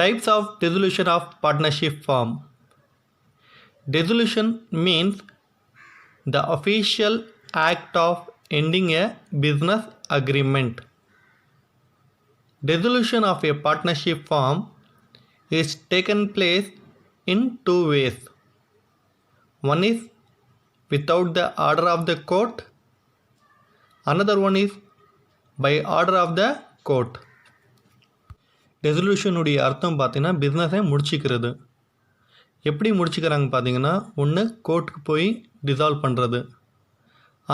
Types of dissolution of partnership form. Dissolution means the official act of ending a business agreement. Dissolution of a partnership firm is taken place in two ways. One is without the order of the court. Another one is by order of the court. டெசல்யூஷனுடைய அர்த்தம் பார்த்தீங்கன்னா பிஸ்னஸை முடிச்சிக்கிறது. எப்படி முடிச்சுக்கிறாங்க பார்த்தீங்கன்னா, ஒன்று கோர்ட்டுக்கு போய் dissolve பண்ணுறது.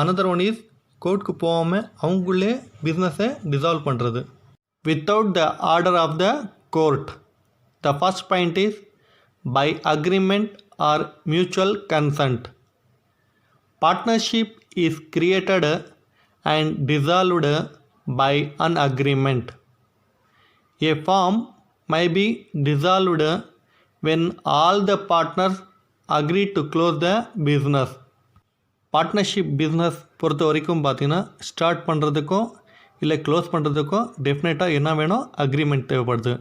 Another one is கோர்ட்டுக்கு போகாமல் அவங்களே பிஸ்னஸை டிசால்வ் பண்ணுறது. Without the order of the court. The first point is by agreement or mutual consent. Partnership is created and dissolved by an agreement. A firm may be dissolved when all the partners agree to close the business. Partnership business பொறுத்த வரைக்கும் பார்த்தீங்கன்னா start பண்ணுறதுக்கும் இல்லை close பண்ணுறதுக்கும் டெஃபினட்டாக என்ன வேணும், agreement தேவைப்படுது.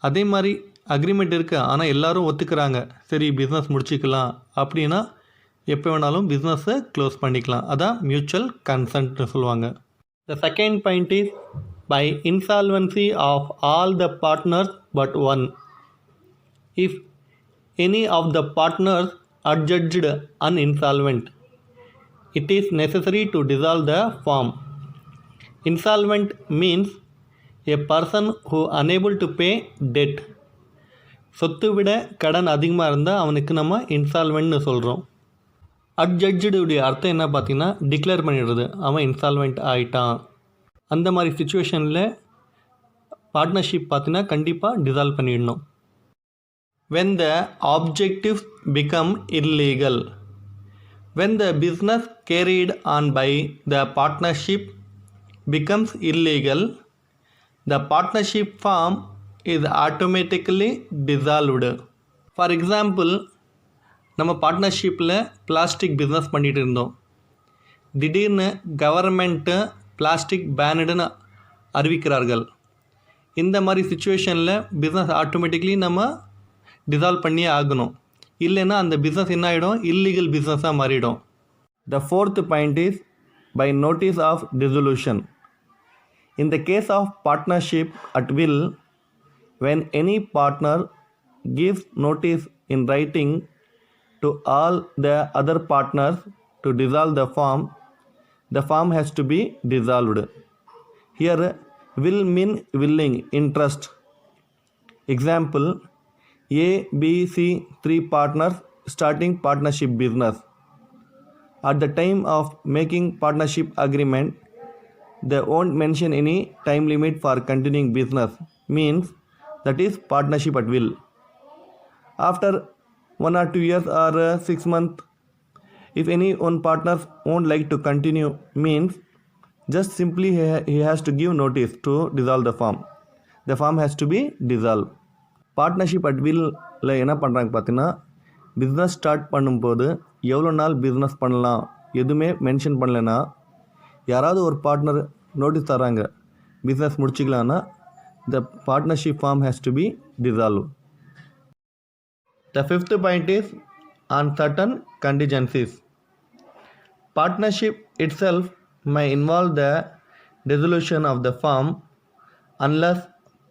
அதே மாதிரி அக்ரிமெண்ட் இருக்குது, ஆனால் எல்லோரும் ஒத்துக்கிறாங்க, சரி பிஸ்னஸ் முடிச்சிக்கலாம் அப்படின்னா எப்போ வேணாலும் பிஸ்னஸை க்ளோஸ் பண்ணிக்கலாம். அதான் மியூச்சுவல் கன்சென்ட்னு சொல்லுவாங்க. The second point is by insolvency of all the partners but one. If any of the partners adjudged uninsolvent, it is necessary to dissolve the firm. Insolvent means a person who unable to pay debt. சொத்து விட கடன் அதிகமாக இருந்தால் அவனுக்கு நம்ம இன்சால்வெண்ட்னு சொல்கிறோம். அட்ஜட்ஜுடைய அர்த்தம் என்ன பார்த்தீங்கன்னா, டிக்ளேர் பண்ணிடுறது, அவன் இன்சால்வெண்ட் ஆகிட்டான். அந்த மாதிரி சுச்சுவேஷனில் பார்ட்னர்ஷிப் பார்த்தீங்கன்னா கண்டிப்பாக டிசால்வ் பண்ணிடணும். when the objectives become illegal. When the business carried on by the partnership becomes illegal, the partnership firm is automatically dissolved. For example, நம்ம பார்ட்னர்ஷிப்பில் பிளாஸ்டிக் பிஸ்னஸ் பண்ணிகிட்டு இருந்தோம். திடீர்னு கவர்மெண்ட்டு பிளாஸ்டிக் பேனுடுன்னு அறிவிக்கிறார்கள். இந்த மாதிரி சுச்சுவேஷனில் பிஸ்னஸ் ஆட்டோமேட்டிக்லி நம்ம டிசால்வ் பண்ணியே ஆகணும். இல்லைன்னா அந்த பிஸ்னஸ் என்ன ஆகிடும், இல்லீகல் பிஸ்னஸாக மாறிடும். The fourth point is by notice of dissolution. In the case of partnership at will, when any partner gives notice in writing to all the other partners to dissolve the firm has to be dissolved. Here will mean willing, interest. Example, A, B, C, 3 partners starting partnership business. At the time of making partnership agreement, they won't mention any time limit for continuing business, means that is partnership at will. After 1 or 2 years or 6 months, if any one partner won't like to continue, means just simply he has to give notice to dissolve the firm. The firm has to be dissolved. Partnership at வில்ல என்ன பண்ணுறாங்க பார்த்தீங்கன்னா, business start பண்ணும்போது எவ்வளோ நாள் business பண்ணலாம் எதுவுமே mention பண்ணலைன்னா, யாராவது ஒரு பார்ட்னர் நோட்டீஸ் தராங்க business முடிச்சிக்கலான்னா, the partnership firm has to be dissolved. The fifth point is on certain contingencies. Partnership itself may involve the dissolution of the firm unless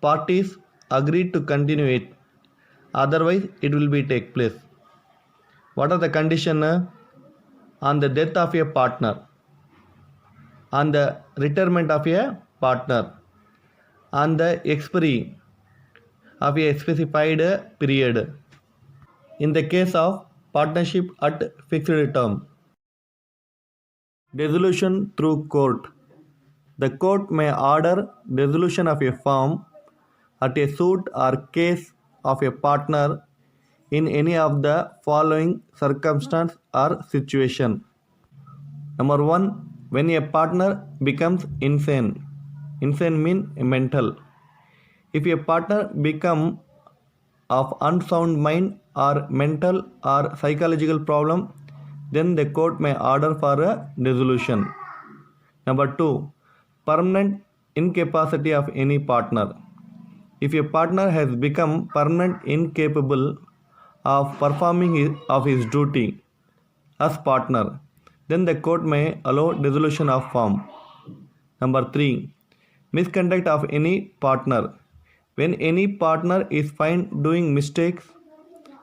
parties agree to continue it. Otherwise, it will be take place. What are the conditions? On the death of a partner, on the retirement of a partner, on the expiry of a specified period. In the case of partnership at fixed term. Dissolution through court. The court may order dissolution of a firm at a suit or case of a partner in any of the following circumstance or situation. Number 1, when a partner becomes insane. Insane means mental. If a partner become of unsound mind or mental or psychological problem, then the court may order for a dissolution. Number 2, permanent incapacity of any partner. If a partner has become permanent incapable of performing his duty as partner, then the court may allow dissolution of firm. Number 3. Misconduct of any partner. When any partner is found doing mistakes,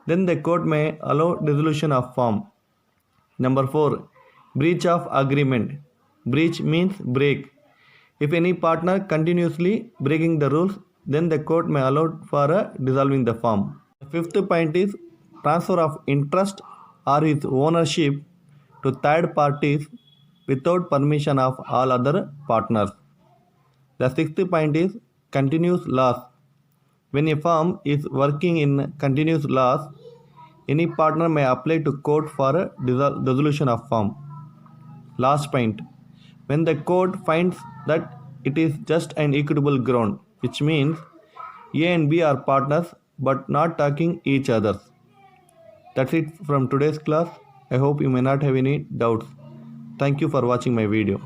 then the court may allow dissolution of firm. Number 4. Breach of agreement. Breach means break. If any partner continuously breaking the rules, then the court may allow for dissolving the firm. The fifth point is transfer of interest or its ownership to third parties without permission of all other partners. The sixth point is continuous loss. When a firm is working in continuous loss, any partner may apply to court for a dissolution of firm. Last point, when the court finds that it is just an equitable ground, which means A and B are partners but not talking each other. That's it from today's class. I hope you may not have any doubts. Thank you for watching my video.